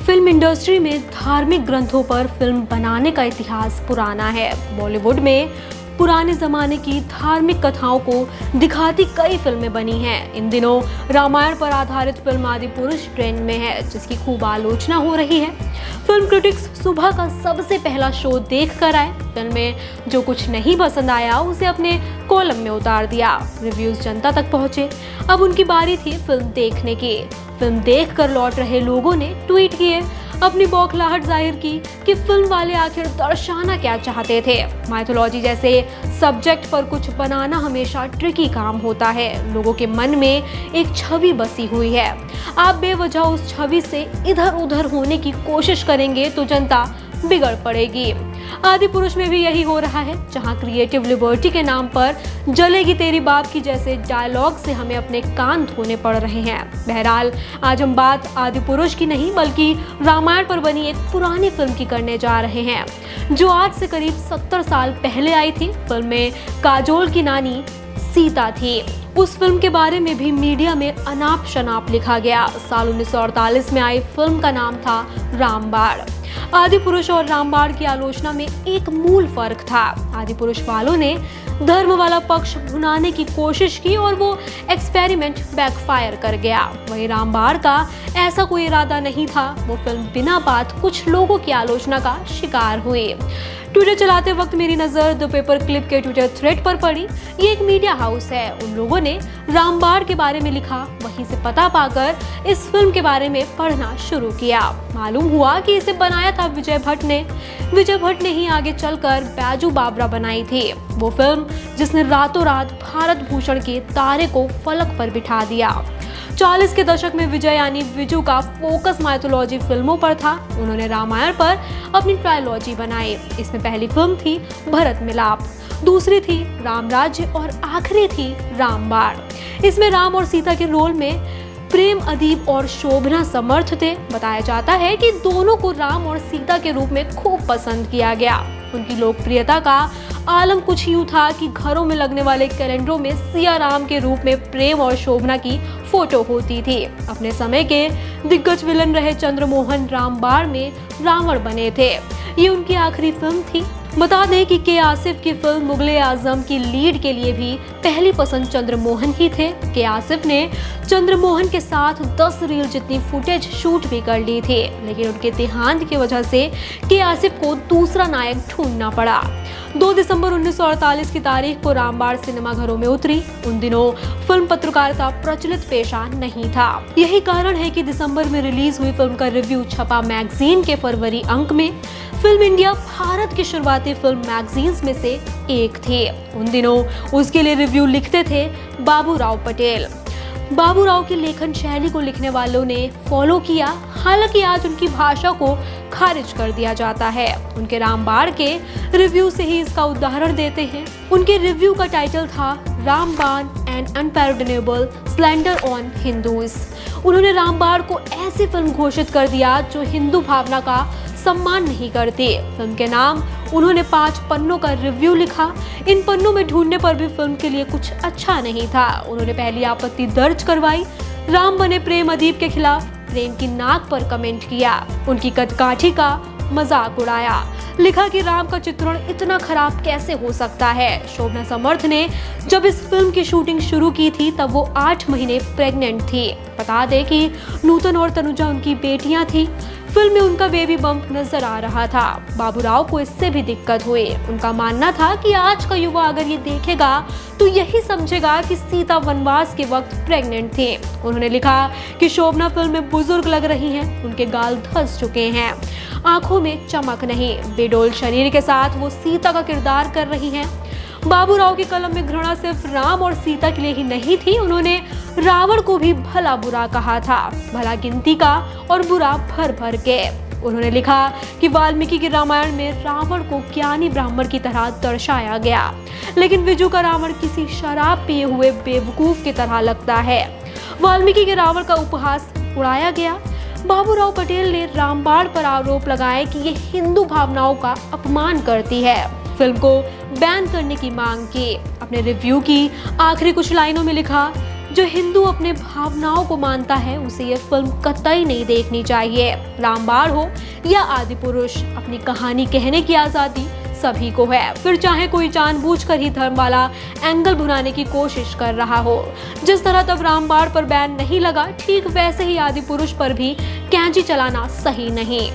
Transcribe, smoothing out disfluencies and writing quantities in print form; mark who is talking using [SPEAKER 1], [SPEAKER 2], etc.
[SPEAKER 1] Film industry में धार्मिक ग्रंथों पर फिल्म बनाने का इतिहास पुराना है। बॉलीवुड में पुराने जमाने की धार्मिक कथाओं को दिखाती कई फिल्में बनी हैं। इन दिनों रामायण पर आधारित फिल्म आदि पुरुष ट्रेंड में है, जिसकी खूब आलोचना हो रही है। फिल्म क्रिटिक्स सुबह का सबसे पहला शो देख कर आए। फिल्म में जो कुछ नहीं पसंद आया उसे अपने कॉलम में उतार दिया। रिव्यूज जनता तक पहुंचे। अब उनकी बारी थी फिल्म देखने की। फिल्म देख कर लौट रहे लोगों ने ट्वीट किए, अपनी बौखलाहट जाहिर की कि फिल्म वाले आखिर दर्शाना क्या चाहते थे। माइथोलॉजी जैसे सब्जेक्ट पर कुछ बनाना हमेशा ट्रिकी काम होता है। लोगों के मन में एक छवि बसी हुई है। आप बेवजह उस छवि से इधर उधर होने की कोशिश करेंगे तो जनता बिगड़ पड़ेगी। आदि पुरुष में भी यही हो रहा है, जहां क्रिएटिव लिबर्टी के नाम पर जलेगी तेरी बाप की जैसे डायलॉग से हमें अपने कान धोने पड़ रहे हैं। बहरहाल आज हम बात आदि पुरुष की नहीं बल्कि रामायण पर बनी एक पुरानी फिल्म की करने जा रहे हैं, जो आज से करीब 70 साल पहले आई थी। फिल्म में काजोल की नानी सीता थी। उस फिल्म के बारे में भी मीडिया में अनाप शनाप लिखा गया। साल 1948 में आई फिल्म का नाम था रामबाण। आदि पुरुष और रामबाण की आलोचना में एक मूल फर्क था। आदि पुरुष वालों ने धर्म वाला पक्ष भुनाने की कोशिश की और वो एक्सपेरिमेंट बैकफायर कर गया। वहीं रामबाण का ऐसा कोई इरादा नहीं था। वो फिल्म बिना बात कुछ लोगों की आलोचना का शिकार हुई। ट्विटर चलाते वक्त मेरी नजर द पेपर क्लिप के ट्विटर थ्रेड पर पड़ी। ये एक मीडिया हाउस है। उन लोगों ने रामबाण के बारे में लिखा, वहीं से पता पाकर इस फिल्म के बारे में पढ़ना शुरू किया। मालूम हुआ कि इसे बनाया था विजय भट्ट ने। विजय भट्ट ने ही आगे चलकर बैजू बावरा बनाई थी, वो फिल्म जिसने रातों रात भारत भूषण के तारे को फलक पर बिठा दिया। 40 के दशक में विजय यानी विजू का फोकस माइथोलॉजी फिल्मों पर था। उन्होंने रामायण पर अपनी ट्रायलॉजी बनाई। इसमें पहली फिल्म थी भरत मिलाप, दूसरी थी राम राज्य और आखिरी थी रामबाण। इसमें राम और सीता के रोल में प्रेम अदीप और शोभना समर्थ थे। बताया जाता है कि दोनों को राम और सीता के रूप में खूब पसंद किया गया। उनकी लोकप्रियता का आलम कुछ यूं था कि घरों में लगने वाले कैलेंडरों में सिया राम के रूप में प्रेम और शोभना की फोटो होती थी। अपने समय के दिग्गज विलन रहे चंद्रमोहन रामबाण में रावण बने थे। ये उनकी आखिरी फिल्म थी। बता दें कि के आसिफ की फिल्म मुगले आजम की लीड के लिए भी पहली पसंद चंद्रमोहन ही थे। के आसिफ ने चंद्रमोहन के साथ 10 रील जितनी फुटेज शूट भी कर ली थी, लेकिन उनके देहांत की वजह से के आसिफ को दूसरा नायक ढूंढना पड़ा। 2 दिसंबर 1948 की तारीख को रामबाण सिनेमाघरों में उतरी। उन दिनों फिल्म पत्रकारिता प्रचलित पेशा नहीं था। यही कारण है कि दिसंबर में रिलीज हुई फिल्म का रिव्यू छपा मैगजीन के फरवरी अंक में। फिल्म इंडिया भारत की शुरुआती फिल्म मैगजीन्स में से एक थी। उन दिनों उसके लिए रिव्यू लिखते थे बाबूराव पटेल। बाबूराव की लेखन शैली को लिखने वालों ने फॉलो किया। हालांकि आज उनकी भाषा को खारिज कर दिया जाता है। उनके रामबाण के रिव्यू से ही इसका उदाहरण देते हैं। उनके रिव्यू का टाइटल था रामबाण एन अनपैरोडनेबल स्लैंडर ऑन हिंदूज। उन्होंने रामबाण को ऐसी फिल्म घोषित कर दिया जो हिंदू भावना का सम्मान नहीं करती। फिल्म के नाम उन्होंने 5 पन्नों का रिव्यू लिखा। इन पन्नों में ढूंढने पर भी फिल्म के लिए कुछ अच्छा नहीं था। उन्होंने पहली आपत्ति दर्ज करवाई। राम बने प्रेम अदीप के खिलाफ प्रेम की नाक पर कमेंट किया। उनकी कदकाठी का मजाक उड़ाया। लिखा कि राम का चित्रण इतना खराब कैसे हो सकता है। शोभना समर्थ ने जब इस फिल्म की शूटिंग शुरू की थी तब वो 8 महीने प्रेग्नेंट थी। बता दें कि नूतन और तनुजा उनकी बेटियां थी। फिल्म में उनका बेबी बम्प नजर आ रहा था। बाबूराव को इससे भी दिक्कत हुई। उनका मानना था कि आज का युवा अगर ये देखेगा तो यही समझेगा कि सीता वनवास के वक्त प्रेग्नेंट थी। उन्होंने लिखा कि शोभना फिल्म में बुजुर्ग लग रही हैं, उनके गाल धंस चुके हैं, आंखों में चमक नहीं, बेडोल शरीर के साथ वो सीता का किरदार कर रही हैं। बाबूराव की कलम में घृणा सिर्फ राम और सीता के लिए ही नहीं थी। उन्होंने रावण को भी भला बुरा कहा था, भला गिनती का और बुरा भर भर के। उन्होंने लिखा कि वाल्मीकि के रामायण में रावण को ज्ञानी ब्राह्मण की तरह दर्शाया गया, लेकिन विजू का रावण किसी शराब पिए हुए बेवकूफ की तरह लगता है। वाल्मीकि के रावण का उपहास उड़ाया गया। बाबूराव पटेल ने रामबाण पर आरोप लगाए कि ये हिंदू भावनाओं का अपमान करती है। फिल्म को बैन करने की मांग की। अपने रिव्यू की आखिरी कुछ लाइनों में लिखा, जो हिंदू अपने भावनाओं को मानता है उसे ये फिल्म कतई नहीं देखनी चाहिए। रामबाण हो या आदि पुरुष, अपनी कहानी कहने की आजादी सभी को है, फिर चाहे कोई जानबूझकर ही धर्म वाला एंगल भुनाने की कोशिश कर रहा हो। जिस तरह तब रामबाण पर बैन नहीं लगा, ठीक वैसे ही आदि पुरुष पर भी कैंची चलाना सही नहीं।